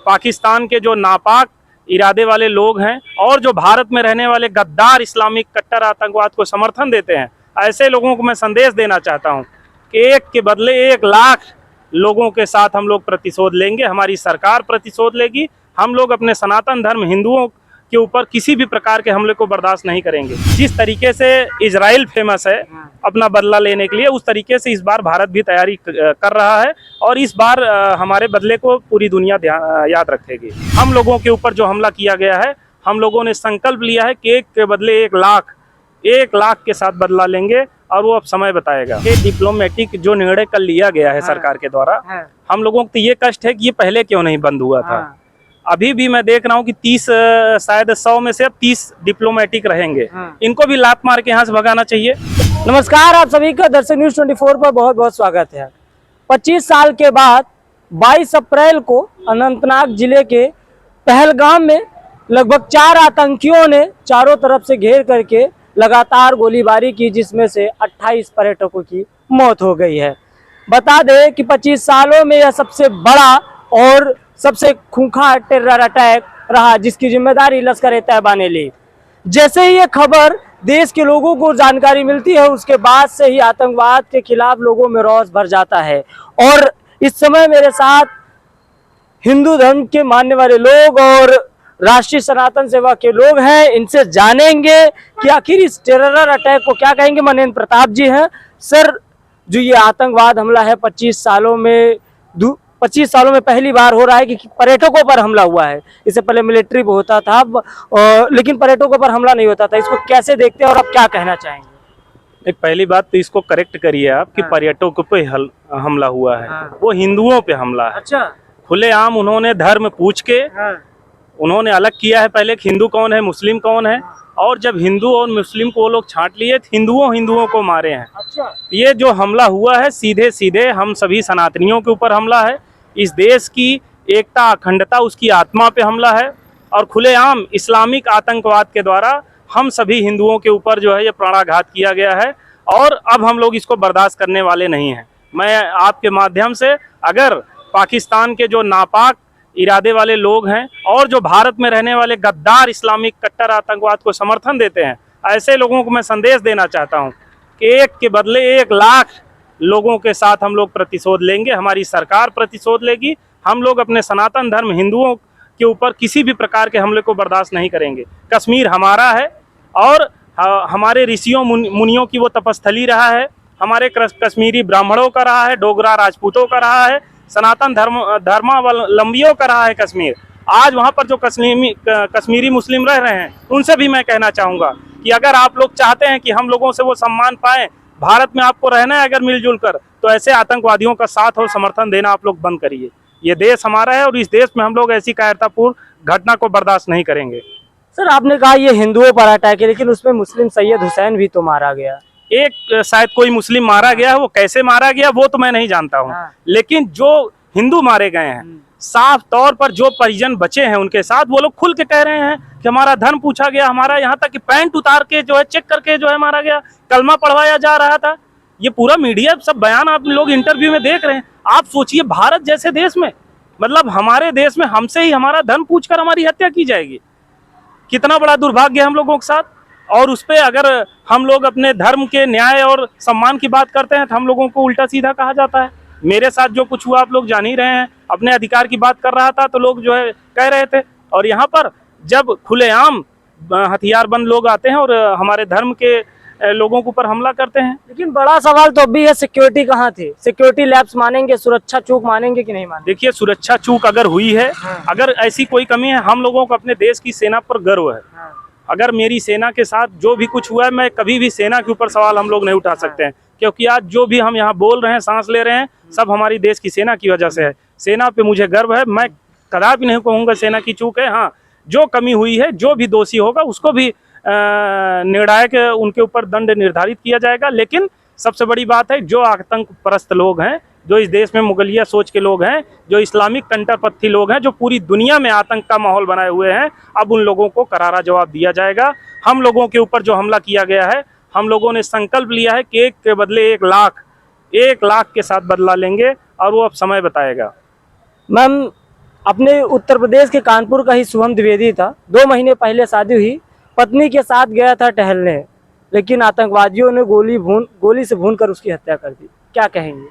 पाकिस्तान के जो नापाक इरादे वाले लोग हैं और जो भारत में रहने वाले गद्दार इस्लामिक कट्टर आतंकवाद को समर्थन देते हैं, ऐसे लोगों को मैं संदेश देना चाहता हूं कि एक के बदले 1 लाख लोगों के साथ हम लोग प्रतिशोध लेंगे। हमारी सरकार प्रतिशोध लेगी। हम लोग अपने सनातन धर्म हिंदुओं के ऊपर किसी भी प्रकार के हमले को बर्दाश्त नहीं करेंगे। जिस तरीके से इजराइल फेमस है अपना बदला लेने के लिए, उस तरीके से इस बार भारत भी तैयारी कर रहा है और इस बार हमारे बदले को पूरी दुनिया याद रखेगी। हम लोगों के ऊपर जो हमला किया गया है, हम लोगों ने संकल्प लिया है कि एक के बदले 1 लाख के साथ बदला लेंगे और वो अब समय बताएगा। ये डिप्लोमेटिक जो निर्णय कल लिया गया है सरकार के द्वारा, हम लोगों को तो ये कष्ट है कि ये पहले क्यों नहीं बंद हुआ था। अभी भी मैं देख रहा हूँ कि 30 शायद 100 में से अब 30 डिप्लोमेटिक रहेंगे। इनको भी लात मार के यहाँ से भगाना चाहिए। नमस्कार, आप सभी का दर्शक न्यूज 24 पर बहुत बहुत स्वागत है। 25 साल के बाद 22 अप्रैल को अनंतनाग जिले के पहलगाम में लगभग 4 आतंकियों ने चारों तरफ से घेर करके लगातार गोलीबारी की, जिसमें से 28 पर्यटकों की मौत हो गई है। बता दें कि 25 सालों में यह सबसे बड़ा और सबसे खूंखार टेरर अटैक रहा, जिसकी जिम्मेदारी लश्कर-ए-तैयबा ने ली। जैसे ही ये खबर देश के लोगों को जानकारी मिलती है, उसके बाद से ही आतंकवाद के खिलाफ लोगों में रोष भर जाता है। और इस समय मेरे साथ हिंदू धर्म के मानने वाले लोग और राष्ट्रीय सनातन सेवा के लोग हैं। इनसे जानेंगे कि आखिर इस टेरर अटैक को क्या कहेंगे। मनेंद्र प्रताप जी हैं। सर, जो ये आतंकवाद हमला है 25 सालों में पहली बार हो रहा है कि पर्यटकों पर हमला हुआ है। इससे पहले मिलिट्री पे होता था, लेकिन पर्यटकों पर हमला नहीं होता था। इसको कैसे देखते हैं और आप क्या कहना चाहेंगे? एक पहली बात तो इसको करेक्ट करिए आप कि पर्यटकों पे हमला हुआ है, वो हिंदुओं पे हमला है। अच्छा, खुलेआम उन्होंने धर्म पूछ के उन्होंने अलग किया है पहले कि हिंदू कौन है, मुस्लिम कौन है, और जब हिंदू और मुस्लिम को वो लोग छांट लिए, हिंदुओं को मारे हैं। अच्छा, ये जो हमला हुआ है सीधे सीधे हम सभी सनातनियों के ऊपर हमला है। इस देश की एकता, अखंडता, उसकी आत्मा पे हमला है और खुलेआम इस्लामिक आतंकवाद के द्वारा हम सभी हिंदुओं के ऊपर जो है ये प्राणाघात किया गया है और अब हम लोग इसको बर्दाश्त करने वाले नहीं हैं। मैं आपके माध्यम से, अगर पाकिस्तान के जो नापाक इरादे वाले लोग हैं और जो भारत में रहने वाले गद्दार इस्लामिक कट्टर आतंकवाद को समर्थन देते हैं, ऐसे लोगों को मैं संदेश देना चाहता हूं कि एक के बदले 1 लाख लोगों के साथ हम लोग प्रतिशोध लेंगे। हमारी सरकार प्रतिशोध लेगी। हम लोग अपने सनातन धर्म हिंदुओं के ऊपर किसी भी प्रकार के हमले को बर्दाश्त नहीं करेंगे। कश्मीर हमारा है और हमारे ऋषियों मुनियों की वो तपस्थली रहा है। हमारे कश्मीरी ब्राह्मणों का रहा है, डोगरा राजपूतों का रहा है, सनातन धर्मावलंबियों का रहा है कश्मीर। आज वहाँ पर जो कश्मीरी मुस्लिम रह रहे हैं, उनसे भी मैं कहना चाहूँगा कि अगर आप लोग चाहते हैं कि हम लोगों से वो सम्मान पाएँ, भारत में आपको रहना है अगर मिलजुल कर, तो ऐसे आतंकवादियों का साथ और समर्थन देना आप लोग बंद करिए। ये देश हमारा है और इस देश में हम लोग ऐसी कायरतापूर्ण घटना को बर्दाश्त नहीं करेंगे। सर, आपने कहा ये हिंदुओं पर अटैक है, लेकिन उसमें मुस्लिम सैयद हुसैन भी तो मारा गया। एक शायद कोई मुस्लिम मारा गया है, वो कैसे मारा गया वो तो मैं नहीं जानता हूँ, लेकिन जो हिंदू मारे गए हैं, साफ तौर पर जो परिजन बचे हैं उनके साथ वो लोग खुल के कह रहे हैं कि हमारा धर्म पूछा गया, हमारा यहाँ तक कि पैंट उतार के जो है चेक करके जो है मारा गया, कलमा पढ़वाया जा रहा था। ये पूरा मीडिया सब बयान आप लोग इंटरव्यू में देख रहे हैं। आप सोचिए, भारत जैसे देश में, मतलब हमारे देश में हमसे ही हमारा धर्म पूछकर हमारी हत्या की जाएगी। कितना बड़ा दुर्भाग्य है हम लोगों के साथ। और उस पर अगर हम लोग अपने धर्म के न्याय और सम्मान की बात करते हैं तो हम लोगों को उल्टा सीधा कहा जाता है। मेरे साथ जो कुछ हुआ आप लोग जान ही रहे हैं। अपने अधिकार की बात कर रहा था तो लोग जो है कह रहे थे, और यहाँ पर जब खुलेआम हथियारबंद लोग आते हैं और हमारे धर्म के लोगों के ऊपर हमला करते हैं। लेकिन बड़ा सवाल तो अभी है, सिक्योरिटी कहाँ थी? सिक्योरिटी लैप्स मानेंगे, सुरक्षा चूक मानेंगे कि नहीं मानेंगे? देखिए, सुरक्षा चूक अगर हुई है, अगर ऐसी कोई कमी है, हम लोगों को अपने देश की सेना पर गर्व है। अगर मेरी सेना के साथ जो भी कुछ हुआ है, मैं कभी भी सेना के ऊपर सवाल हम लोग नहीं उठा सकते हैं, क्योंकि आज जो भी हम यहाँ बोल रहे हैं, सांस ले रहे हैं, सब हमारी देश की सेना की वजह से है। सेना पे मुझे गर्व है। मैं कदापि नहीं कहूँगा सेना की चूक है। हाँ, जो कमी हुई है, जो भी दोषी होगा उसको भी निर्णायक उनके ऊपर दंड निर्धारित किया जाएगा। लेकिन सबसे बड़ी बात है, जो आतंक परस्त लोग हैं, जो इस देश में मुगलिया सोच के लोग हैं, जो इस्लामिक कंट्टरपंथी लोग हैं, जो पूरी दुनिया में आतंक का माहौल बनाए हुए हैं, अब उन लोगों को करारा जवाब दिया जाएगा। हम लोगों के ऊपर जो हमला किया गया है, हम लोगों ने संकल्प लिया है कि एक के बदले 1 लाख के साथ बदला लेंगे और वो अब समय बताएगा। मैम, अपने उत्तर प्रदेश के कानपुर का ही शुभम द्विवेदी था। 2 महीने पहले शादी हुई, पत्नी के साथ गया था टहलने, लेकिन आतंकवादियों ने गोली से भूनकर उसकी हत्या कर दी। क्या कहेंगे?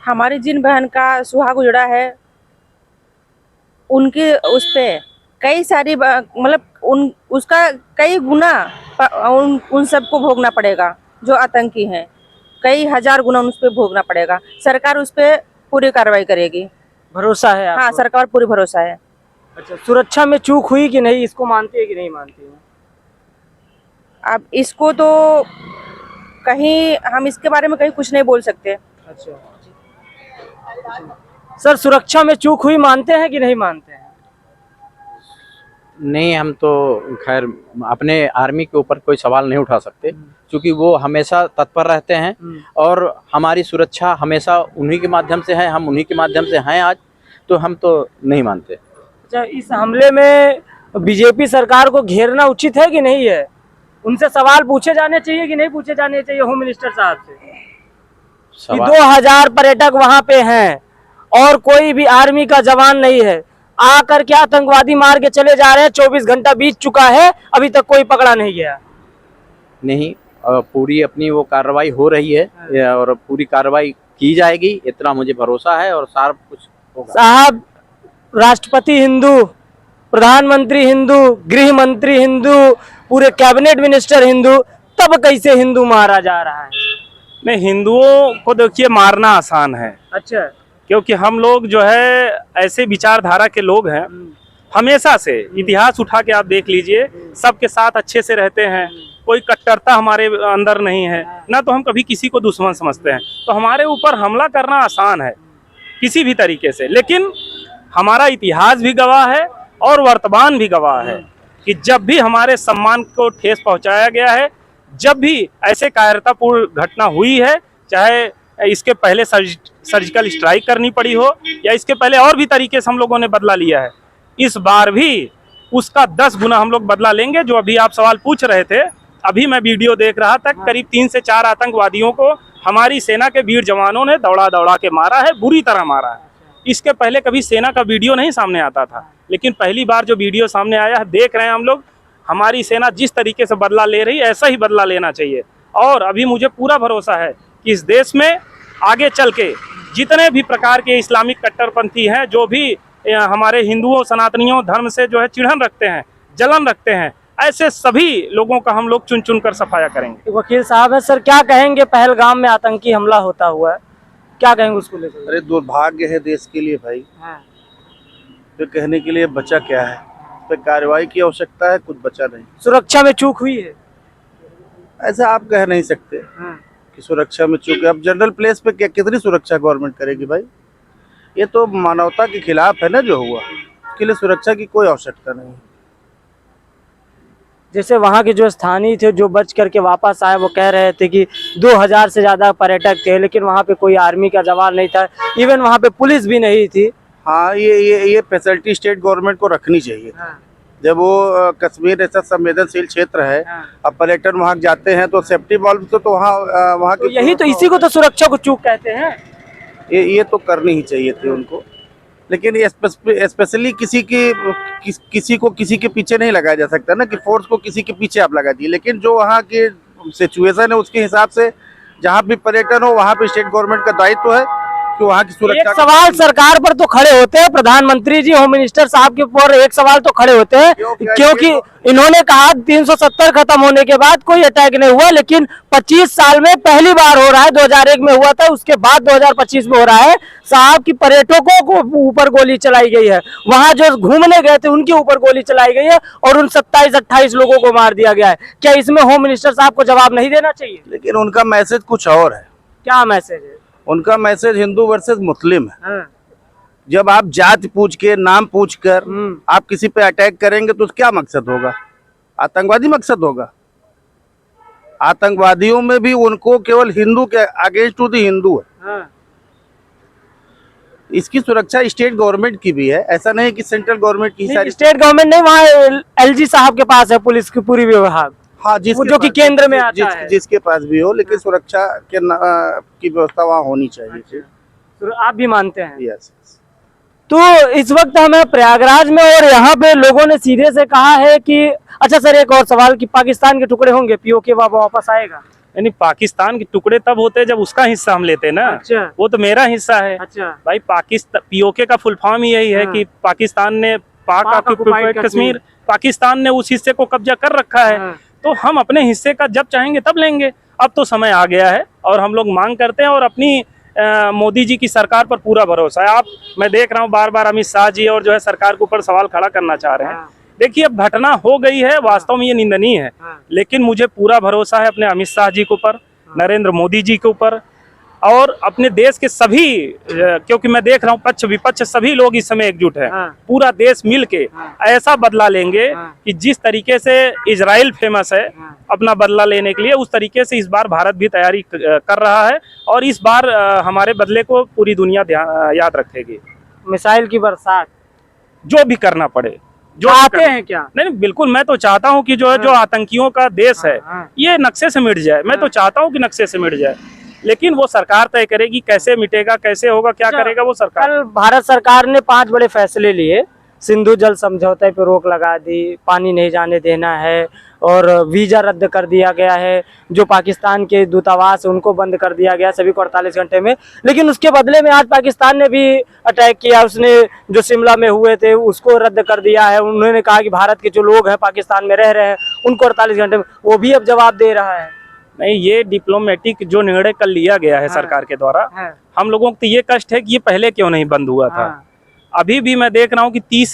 हमारी जिन बहन का सुहाग उजड़ा है, उनके उस पे कई सारी मतलब उसका कई गुना उन सबको भोगना पड़ेगा। जो आतंकी हैं, कई हजार गुना उस पे भोगना पड़ेगा। सरकार उस पे पूरी कार्रवाई करेगी। भरोसा है आपको? हाँ, सरकार पूरी भरोसा है। अच्छा, सुरक्षा में चूक हुई कि नहीं, इसको मानती है कि नहीं मानती है? अब इसको तो कहीं हम इसके बारे में कहीं कुछ नहीं बोल सकते। अच्छा सर, सुरक्षा में चूक हुई मानते हैं कि नहीं मानते हैं? नहीं, हम तो खैर अपने आर्मी के ऊपर कोई सवाल नहीं उठा सकते, क्योंकि वो हमेशा तत्पर रहते हैं और हमारी सुरक्षा हमेशा उन्हीं के माध्यम से है, हम उन्हीं के माध्यम से हैं आज, तो हम तो नहीं मानते। अच्छा, इस हमले में बीजेपी सरकार को घेरना उचित है कि नहीं है? उनसे सवाल पूछे जाने चाहिए कि नहीं पूछे जाने चाहिए होम मिनिस्टर साहब से कि 2000 पर्यटक वहां पे हैं और कोई भी आर्मी का जवान नहीं है, आकर के आतंकवादी मार के चले जा रहे हैं, 24 घंटा बीत चुका है, अभी तक कोई पकड़ा नहीं गया। नहीं, पूरी अपनी वो कार्रवाई हो रही है और पूरी कार्रवाई की जाएगी, इतना मुझे भरोसा है और सारा कुछ होगा। साहब, राष्ट्रपति हिंदू, प्रधानमंत्री हिंदू, गृह मंत्री हिंदू, पूरे कैबिनेट मिनिस्टर हिंदू, तब कैसे हिंदू मारा जा रहा है? नहीं, हिंदुओं को देखिए मारना आसान है। अच्छा, क्योंकि हम लोग जो है ऐसे विचारधारा के लोग हैं, हमेशा से इतिहास उठा के आप देख लीजिए, सबके साथ अच्छे से रहते हैं, कोई कट्टरता हमारे अंदर नहीं है, ना तो हम कभी किसी को दुश्मन समझते हैं। तो हमारे ऊपर हमला करना आसान है किसी भी तरीके से, लेकिन हमारा इतिहास भी गवाह है और वर्तमान भी गवाह है कि जब भी हमारे सम्मान को ठेस पहुंचाया गया है, जब भी ऐसे कायरतापूर्ण घटना हुई है, चाहे इसके पहले सर्जिकल स्ट्राइक करनी पड़ी हो या इसके पहले और भी तरीके से हम लोगों ने बदला लिया है, इस बार भी उसका 10 गुना हम लोग बदला लेंगे। जो अभी आप सवाल पूछ रहे थे, अभी मैं वीडियो देख रहा था, करीब 3 से 4 आतंकवादियों को हमारी सेना के वीर जवानों ने दौड़ा दौड़ा के मारा है, बुरी तरह मारा है। इसके पहले कभी सेना का वीडियो नहीं सामने आता था, लेकिन पहली बार जो वीडियो सामने आया है, देख रहे हैं हम लोग हमारी सेना जिस तरीके से बदला ले रही है, ऐसा ही बदला लेना चाहिए। और अभी मुझे पूरा भरोसा है कि इस देश में आगे चल के जितने भी प्रकार के इस्लामिक कट्टरपंथी हैं, जो भी हमारे हिंदुओं सनातनियों धर्म से जो है चिढ़न रखते हैं, जलन रखते हैं, ऐसे सभी लोगों का हम लोग चुन चुन कर सफाया करेंगे। वकील साहब है सर, क्या कहेंगे पहलगाम में आतंकी हमला होता हुआ है, क्या कहेंगे उसको लेकर? अरे दुर्भाग्य है देश के लिए भाई, तो कहने के लिए बचा क्या है? तो कार्रवाई की आवश्यकता है, कुछ बचा नहीं। सुरक्षा में चूक हुई है, ऐसा आप कह नहीं सकते कि सुरक्षा में चूक है। अब जनरल प्लेस पे क्या कितनी सुरक्षा गवर्नमेंट करेगी भाई? ये तो मानवता के खिलाफ है ना जो हुआ, उसके लिए सुरक्षा की कोई आवश्यकता नहीं। जैसे वहाँ के जो स्थानीय थे जो बच करके वापस आए, वो कह रहे थे कि 2000 से ज्यादा पर्यटक थे, लेकिन वहाँ पे कोई आर्मी का जवान नहीं था, इवन वहाँ पे पुलिस भी नहीं थी। हाँ, ये फैसिलिटी स्टेट गवर्नमेंट को रखनी चाहिए। जब वो कश्मीर ऐसा संवेदनशील क्षेत्र है, अब पर्यटन वहाँ जाते हैं तो सेफ्टी वाल्व तो वहाँ तो यही तो, इसी को तो सुरक्षा को चूक कहते हैं। ये तो करनी ही चाहिए थी उनको, लेकिन स्पेशली किसी को किसी के पीछे नहीं लगाया जा सकता ना, कि फोर्स को किसी के पीछे आप लगा दिए। लेकिन जो वहाँ के सिचुएशन है उसके हिसाब से जहाँ भी पर्यटन हो वहाँ पे स्टेट गवर्नमेंट का दायित्व है कि वहाँ की सुरक्षा। एक सवाल सरकार पर तो खड़े होते हैं, प्रधानमंत्री जी, होम मिनिस्टर साहब के ऊपर एक सवाल तो खड़े होते हैं, क्योंकि इन्होंने कहा 370 खत्म होने के बाद कोई अटैक नहीं हुआ, लेकिन 25 साल में पहली बार हो रहा है। 2001 में हुआ था, उसके बाद 2025 में हो रहा है। साहब की पर्यटकों को ऊपर गोली चलाई गई है, वहां जो घूमने गए थे उनके ऊपर गोली चलाई गई है और उन 27-28 लोगों को मार दिया गया है। क्या इसमें होम मिनिस्टर साहब को जवाब नहीं देना चाहिए? लेकिन उनका मैसेज कुछ और है। क्या मैसेज है उनका? मैसेज हिंदू वर्सेस मुस्लिम है। जब आप जाति पूछ के, नाम पूछ कर आप किसी पे अटैक करेंगे तो क्या मकसद होगा? आतंकवादी मकसद होगा। आतंकवादियों में भी उनको केवल हिंदू के अगेंस्ट टू द हिंदू है। इसकी सुरक्षा स्टेट गवर्नमेंट की भी है, ऐसा नहीं कि सेंट्रल गवर्नमेंट की सारी। स्टेट गवर्नमेंट नहीं, वहाँ एलजी साहब के पास है पुलिस की पूरी विभाग। हाँ, जो कि केंद्र में आता है, जिसके पास भी हो, लेकिन सुरक्षा की व्यवस्था वहाँ होनी चाहिए। तो आप भी मानते हैं? यस। तो इस वक्त हमें प्रयागराज में और यहाँ पे लोगों ने सीधे से कहा है कि अच्छा सर, एक और सवाल कि पाकिस्तान के टुकड़े होंगे, पीओके वापस आएगा? यानी पाकिस्तान के टुकड़े तब होते हैं जब उसका हिस्सा हम लेते हैं ना। अच्छा। वो तो मेरा हिस्सा है। अच्छा। भाई पाकिस्तान, पीओके का फुल फॉर्म ही यही है कि पाकिस्तान ने पाक ऑक्युपाइड कश्मीर, पाकिस्तान ने उस हिस्से को कब्जा कर रखा है। तो हम अपने हिस्से का जब चाहेंगे तब लेंगे। अब तो समय आ गया है और हम लोग मांग करते हैं और अपनी मोदी जी की सरकार पर पूरा भरोसा है। मैं देख रहा हूँ बार बार अमित शाह जी और जो है सरकार के ऊपर सवाल खड़ा करना चाह रहे हैं। देखिए, अब घटना हो गई है, वास्तव में ये निंदनीय है, लेकिन मुझे पूरा भरोसा है अपने अमित शाह जी के ऊपर, नरेंद्र मोदी जी के ऊपर और अपने देश के सभी, क्योंकि मैं देख रहा हूँ पक्ष विपक्ष सभी लोग इस समय एकजुट है। पूरा देश मिल के ऐसा बदला लेंगे कि जिस तरीके से इजराइल फेमस है अपना बदला लेने के लिए, उस तरीके से इस बार भारत भी तैयारी कर रहा है और इस बार हमारे बदले को पूरी दुनिया याद रखेगी। मिसाइल की बरसात जो भी करना पड़े, जो चाहते हैं क्या? नहीं, बिल्कुल मैं तो चाहता हूं कि जो है जो आतंकियों का देश है ये नक्शे से मिट जाए। मैं तो चाहता हूं कि नक्शे से मिट जाए, लेकिन वो सरकार तय करेगी कैसे मिटेगा, कैसे होगा, क्या करेगा वो सरकार। कल भारत सरकार ने 5 बड़े फैसले लिए। सिंधु जल समझौते पर रोक लगा दी, पानी नहीं जाने देना है और वीजा रद्द कर दिया गया है। जो पाकिस्तान के दूतावास उनको बंद कर दिया गया सभी को 48 घंटे में। लेकिन उसके बदले में आज पाकिस्तान ने भी अटैक किया, उसने जो शिमला में हुए थे उसको रद्द कर दिया है। उन्होंने कहा कि भारत के जो लोग हैं पाकिस्तान में रह रहे हैं उनको 48 घंटे में, वो भी अब जवाब दे रहा है। नहीं, ये डिप्लोमेटिक जो निर्णय कल लिया गया है सरकार के द्वारा, हम लोगों को तो ये कष्ट है कि ये पहले क्यों नहीं बंद हुआ था। अभी भी मैं देख रहा हूँ कि 30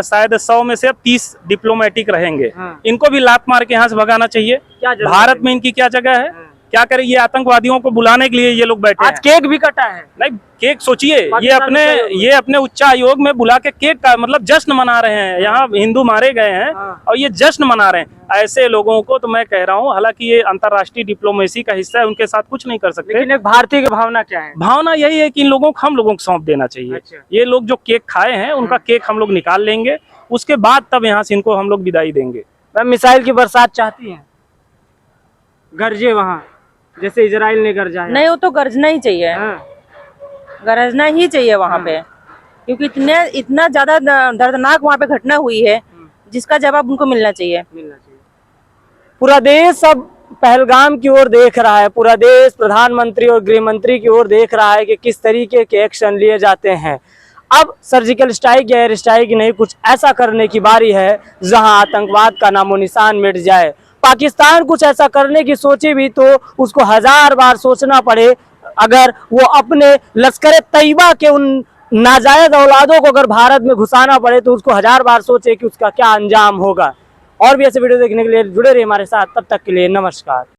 शायद 100 में से अब 30 डिप्लोमेटिक रहेंगे। इनको भी लात मार के यहाँ से भगाना चाहिए। भारत में इनकी क्या जगह है? क्या करें, ये आतंकवादियों को बुलाने के लिए ये लोग बैठे आज केक भी कटा है। नहीं, केक सोचिए, ये अपने उच्च आयोग में बुला के केक का मतलब जश्न मना रहे हैं। यहाँ हिंदू मारे गए हैं और ये जश्न मना रहे हैं। ऐसे लोगों को तो मैं कह रहा हूँ, हालांकि ये अंतर्राष्ट्रीय डिप्लोमेसी का हिस्सा है, उनके साथ कुछ नहीं कर सकते। लेकिन एक भारतीय की भावना क्या है? भावना यही है कि इन लोगों को हम लोगों को सौंप देना चाहिए। अच्छा। ये लोग जो केक खाए हैं उनका केक हम लोग निकाल लेंगे, उसके बाद तब यहाँ से इनको हम लोग विदाई देंगे। मिसाइल की बरसात चाहती है, गरजे वहाँ जैसे इजराइल ने गरजा है? नहीं, वो तो गरजना ही चाहिए। गरजना ही चाहिए वहाँ पे, क्योंकि इतना ज्यादा दर्दनाक वहाँ पे घटना हुई है जिसका जवाब उनको मिलना चाहिए। पूरा देश अब पहलगाम की ओर देख रहा है। पूरा देश प्रधानमंत्री और गृह मंत्री की ओर देख रहा है कि किस तरीके के एक्शन लिए जाते हैं। अब सर्जिकल स्ट्राइक या एयर स्ट्राइक नहीं, कुछ ऐसा करने की बारी है जहां आतंकवाद का नामो निशान मिट जाए। पाकिस्तान कुछ ऐसा करने की सोचे भी तो उसको 1000 बार सोचना पड़े। अगर वो अपने लश्कर तैयबा के उन नाजायज औलादों को अगर भारत में घुसाना पड़े तो उसको 1000 बार सोचे कि उसका क्या अंजाम होगा। और भी ऐसे वीडियो देखने के लिए जुड़े रहिए हमारे साथ। तब तक के लिए नमस्कार।